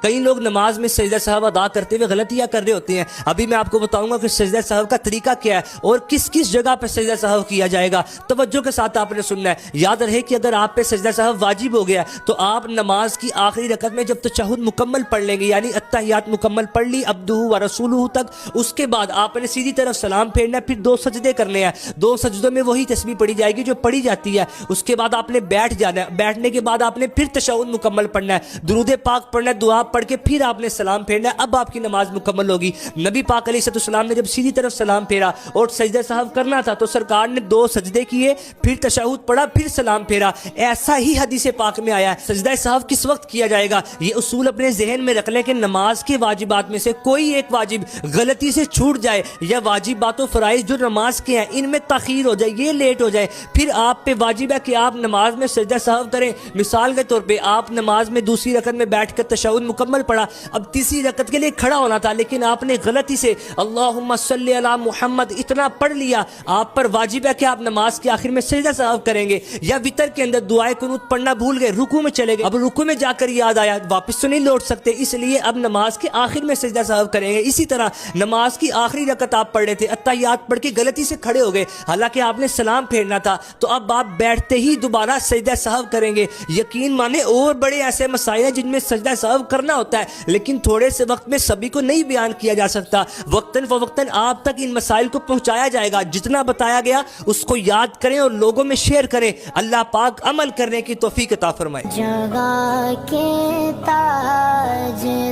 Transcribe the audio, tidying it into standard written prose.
کئی لوگ نماز میں سجدہ سہو ادا کرتے ہوئے غلطیاں کر رہے ہوتے ہیں۔ ابھی میں آپ کو بتاؤں گا کہ سجدہ سہو کا طریقہ کیا ہے اور کس کس جگہ پہ سجدہ سہو کیا جائے گا۔ توجہ کے ساتھ آپ نے سننا ہے۔ یاد رہے کہ اگر آپ پہ سجدہ سہو واجب ہو گیا تو آپ نماز کی آخری رکعت میں جب تشہد مکمل پڑھ لیں گے، یعنی اتحیات مکمل پڑھ لی عبدہ و رسولہ تک، اس کے بعد آپ نے سیدھی طرف سلام پھیرنا ہے، پھر 2 سجدے کرنے ہیں۔ 2 سجدوں میں وہی تسبیح پڑھی جائے گی جو پڑھی جاتی ہے۔ اس کے بعد آپ نے بیٹھ جانا ہے، بیٹھنے کے بعد آپ نے پھر تشہد مکمل پڑھنا ہے، درود پاک پڑھنا ہے، دعا پڑھ کے پھر آپ نے سلام پھیرنا ہے۔ اب آپ کی نماز مکمل ہوگی۔ نبی پاک علیہ السلام نے جب سیدھی طرف سلام پھیرا اور سجدہ سہو کرنا تھا تو سرکار نے 2 سجدے کیے، پھر تشہد پڑھا، پھر سلام پھیرا۔ ایسا ہی حدیث پاک میں آیا ہے۔ سجدہ سہو کس وقت کیا جائے گا، یہ اصول اپنے ذہن میں رکھ لیں کہ نماز کے واجبات میں سے کوئی ایک واجب غلطی سے چھوٹ جائے یا واجبات و فرائض جو نماز کے ہیں ان میں تاخیر ہو جائے، یہ لیٹ ہو جائے، پھر آپ پہ واجب ہے کہ آپ نماز میں سجدہ سہو کریں۔ مثال کے طور پہ آپ نماز میں دوسری رکعت میں بیٹھ کر تشہد مکمل پڑھا، اب تیسری رکعت کے لیے کھڑا ہونا تھا لیکن آپ نے غلطی سے اللہم صلی علی محمد اتنا پڑھ لیا، آپ پر واجب ہے کہ آپ نماز کے آخر میں سجدہ سہو کریں گے۔ یا وتر کے اندر دعائے قنوت پڑھنا بھول گئے، رکوع میں چلے گئے، اب رکوع میں جا کر یاد آیا، واپس تو نہیں لوٹ سکتے، اس لیے اب نماز کے آخر میں سجدہ سہو کریں گے۔ اسی طرح نماز کی آخری رکعت آپ پڑھ رہے تھے، اتحیات پڑھ کے غلطی سے کھڑے ہو گئے، حالانکہ آپ نے سلام پھیرنا تھا، تو اب آپ بیٹھتے ہی دوبارہ سجدہ سہو کریں گے۔ یقین مانے اور بڑے ایسے مسائل ہیں جن میں سجدہ سہو کرنا ہوتا ہے لیکن تھوڑے سے وقت میں سبھی کو نہیں بیان کیا جا سکتا۔ وقتاً فوقتاً آپ تک ان مسائل کو پہنچایا جائے گا۔ جتنا بتایا گیا اس کو یاد کریں اور لوگوں میں شیئر کریں۔ اللہ پاک عمل کرنے کی توفیق عطا فرمائے۔ جگہ کے تاجدار